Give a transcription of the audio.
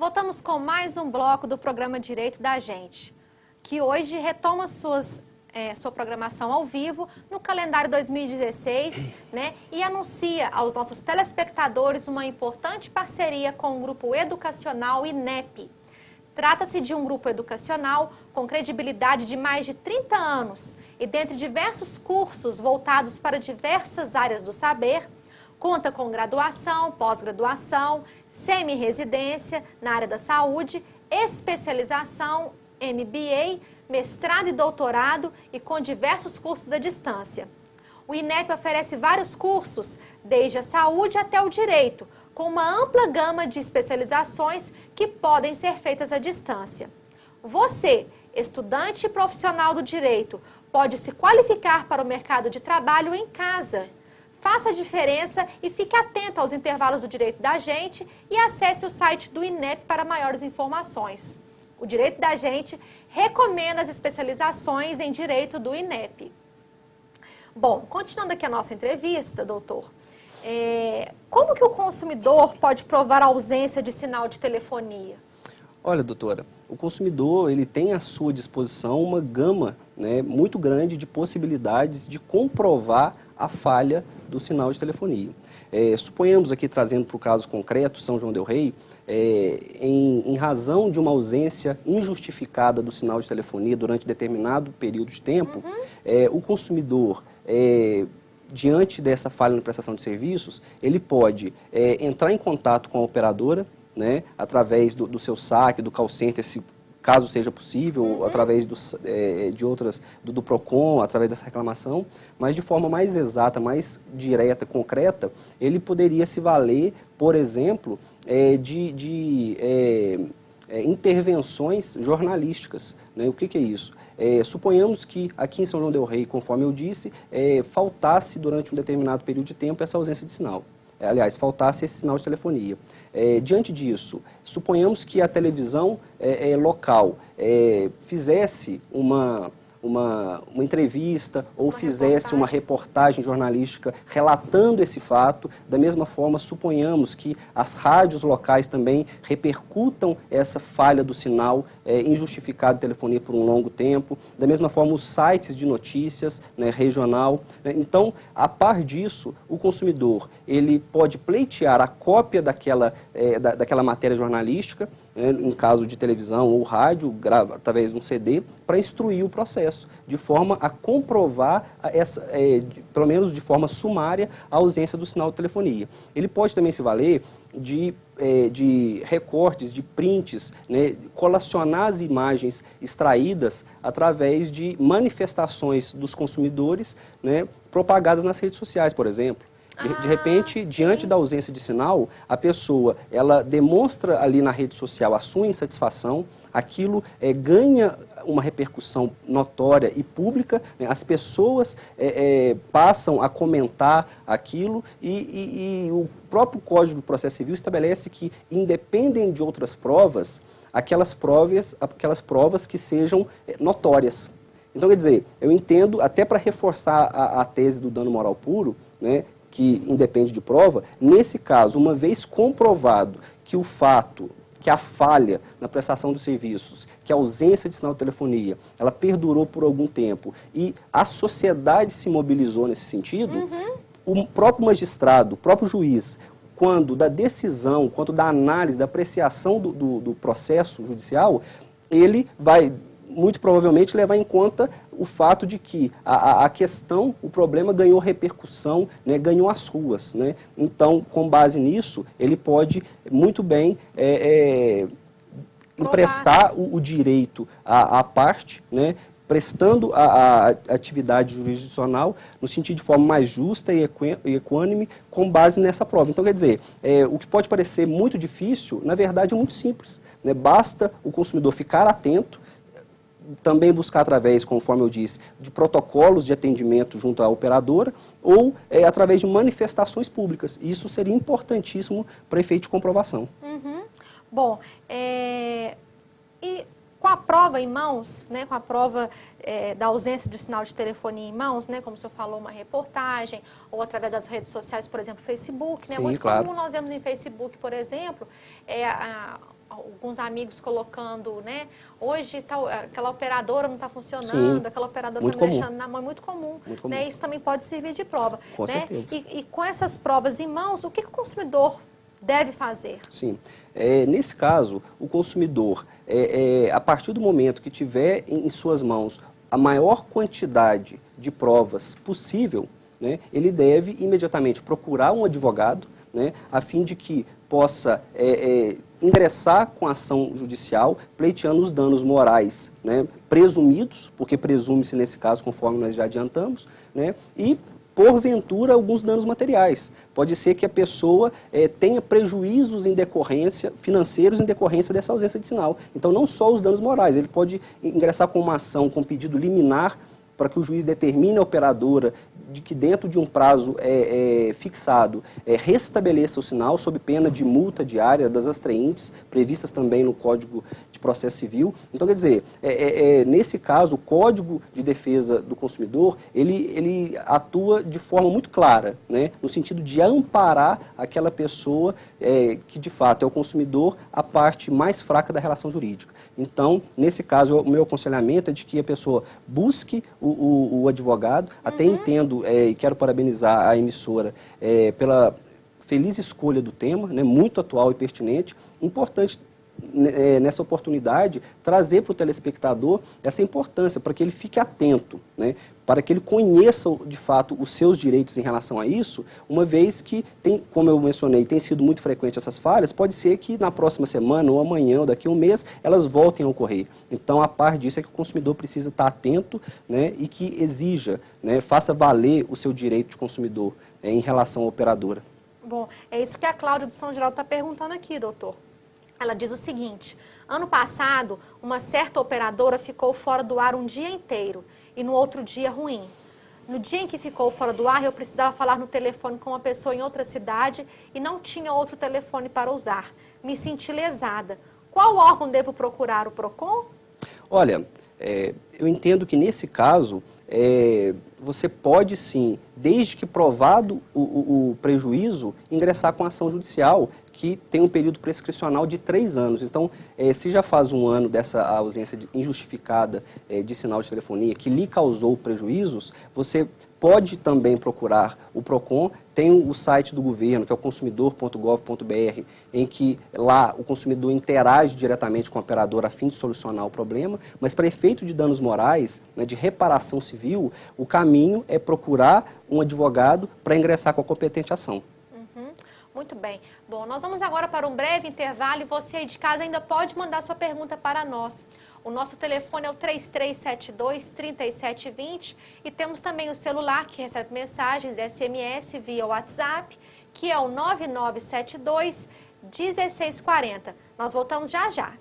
Voltamos com mais um bloco do programa Direito da Gente, que hoje retoma sua programação ao vivo no calendário 2016, né, e anuncia aos nossos telespectadores uma importante parceria com o grupo educacional INEP. Trata-se de um grupo educacional com credibilidade de mais de 30 anos e dentre diversos cursos voltados para diversas áreas do saber, conta com graduação, pós-graduação, semi-residência na área da saúde, especialização, MBA, mestrado e doutorado e com diversos cursos à distância. O INEP oferece vários cursos, desde a saúde até o direito, com uma ampla gama de especializações que podem ser feitas à distância. Você, estudante e profissional do direito, pode se qualificar para o mercado de trabalho em casa. Faça a diferença e fique atento aos intervalos do Direito da Gente e acesse o site do INEP para maiores informações. O Direito da Gente recomenda as especializações em Direito do INEP. Bom, continuando aqui a nossa entrevista, doutor, como que o consumidor pode provar a ausência de sinal de telefonia? Olha, doutora, o consumidor ele tem à sua disposição uma gama, né, muito grande de possibilidades de comprovar a falha do sinal de telefonia. Suponhamos aqui, trazendo para o caso concreto, São João del Rei, em razão de uma ausência injustificada do sinal de telefonia durante determinado período de tempo, o consumidor, diante dessa falha na prestação de serviços, ele pode entrar em contato com a operadora, né, através do seu saque, do call center, caso seja possível, através do PROCON, através dessa reclamação, mas de forma mais exata, mais direta, concreta, ele poderia se valer, por exemplo, de intervenções jornalísticas. Né? O que é isso? Suponhamos que aqui em São João del Rei, conforme eu disse, faltasse durante um determinado período de tempo essa ausência de sinal. Aliás, faltasse esse sinal de telefonia. Diante disso, suponhamos que a televisão local fizesse uma entrevista ou fizesse uma reportagem jornalística relatando esse fato. Da mesma forma, suponhamos que as rádios locais também repercutam essa falha do sinal injustificado de telefonia por um longo tempo. Da mesma forma, os sites de notícias, né, regional. Né? Então, a par disso, o consumidor ele pode pleitear a cópia daquela matéria jornalística, em caso de televisão ou rádio, através de um CD, para instruir o processo, de forma a comprovar, pelo menos de forma sumária, a ausência do sinal de telefonia. Ele pode também se valer de recortes, de prints, né, colacionar as imagens extraídas através de manifestações dos consumidores, né, propagadas nas redes sociais, por exemplo. De repente, diante da ausência de sinal, a pessoa ela demonstra ali na rede social a sua insatisfação, aquilo ganha uma repercussão notória e pública, né? As pessoas passam a comentar aquilo e o próprio Código do Processo Civil estabelece que, independem de outras provas, aquelas provas que sejam notórias. Então, quer dizer, eu entendo, até para reforçar a tese do dano moral puro, né, que independe de prova, nesse caso, uma vez comprovado que o fato, que a falha na prestação dos serviços, que a ausência de sinal de telefonia, ela perdurou por algum tempo e a sociedade se mobilizou nesse sentido, o próprio magistrado, o próprio juiz, quando da decisão, quanto da análise, da apreciação do processo judicial, ele vai muito provavelmente levar em conta o fato de que a questão, o problema ganhou repercussão, né, ganhou as ruas. Né? Então, com base nisso, ele pode muito bem emprestar o direito à parte, né, prestando a atividade jurisdicional no sentido de forma mais justa e equânime, com base nessa prova. Então, quer dizer, o que pode parecer muito difícil, na verdade é muito simples. Né? Basta o consumidor ficar atento, também buscar através, conforme eu disse, de protocolos de atendimento junto à operadora ou através de manifestações públicas. Isso seria importantíssimo para efeito de comprovação. Bom, e com a prova em mãos, né, com a prova da ausência do sinal de telefonia em mãos, né, como o senhor falou, uma reportagem, ou através das redes sociais, por exemplo, Facebook, né, Sim, muito claro. comum nós vemos em Facebook, por exemplo, alguns amigos colocando, né? Hoje aquela operadora não está funcionando, Sim, aquela operadora muito está me comum. deixando na mão, é muito comum. Muito comum. Né? Isso também pode servir de prova. Com né? certeza. E com essas provas em mãos, o que o consumidor deve fazer? Sim. Nesse caso, o consumidor, a partir do momento que tiver em suas mãos a maior quantidade de provas possível, né, ele deve imediatamente procurar um advogado, né, a fim de que possa ingressar com a ação judicial, pleiteando os danos morais, né, presumidos, porque presume-se nesse caso, conforme nós já adiantamos, né, e porventura alguns danos materiais. Pode ser que a pessoa tenha prejuízos em decorrência, financeiros em decorrência dessa ausência de sinal. Então não só os danos morais, ele pode ingressar com uma ação com pedido liminar para que o juiz determine a operadora de que dentro de um prazo fixado restabeleça o sinal sob pena de multa diária das astraentes, previstas também no Código de Processo Civil. Então, quer dizer, nesse caso, o Código de Defesa do Consumidor, ele atua de forma muito clara, né, no sentido de amparar aquela pessoa que, de fato, é o consumidor, a parte mais fraca da relação jurídica. Então, nesse caso, o meu aconselhamento é de que a pessoa busque o advogado, até entendo e quero parabenizar a emissora pela feliz escolha do tema, né, muito atual e pertinente. Importante, nessa oportunidade, trazer para o telespectador essa importância, para que ele fique atento, né, para que ele conheça, de fato, os seus direitos em relação a isso, uma vez que, como eu mencionei, tem sido muito frequente essas falhas, pode ser que na próxima semana, ou amanhã, ou daqui a um mês, elas voltem a ocorrer. Então, a par disso é que o consumidor precisa estar atento, né, e que exija, né, faça valer o seu direito de consumidor em relação à operadora. Bom, é isso que a Cláudia do São Geraldo está perguntando aqui, doutor. Ela diz o seguinte: ano passado, uma certa operadora ficou fora do ar um dia inteiro e no outro dia ruim. No dia em que ficou fora do ar, eu precisava falar no telefone com uma pessoa em outra cidade e não tinha outro telefone para usar. Me senti lesada. Qual órgão devo procurar? O PROCON? Olha, eu entendo que nesse caso, você pode sim, desde que provado o prejuízo, ingressar com ação judicial, que tem um período prescricional de 3 anos. Então, se já faz um ano dessa ausência injustificada de sinal de telefonia que lhe causou prejuízos, você pode também procurar o PROCON. Tem o site do governo, que é o consumidor.gov.br, em que lá o consumidor interage diretamente com a operadora a fim de solucionar o problema, mas para efeito de danos morais, né, de reparação civil, o caminho é procurar um advogado para ingressar com a competente ação. Muito bem. Bom, nós vamos agora para um breve intervalo e você aí de casa ainda pode mandar sua pergunta para nós. O nosso telefone é o 3372-3720 e temos também o celular que recebe mensagens SMS via WhatsApp, que é o 9972-1640. Nós voltamos já já.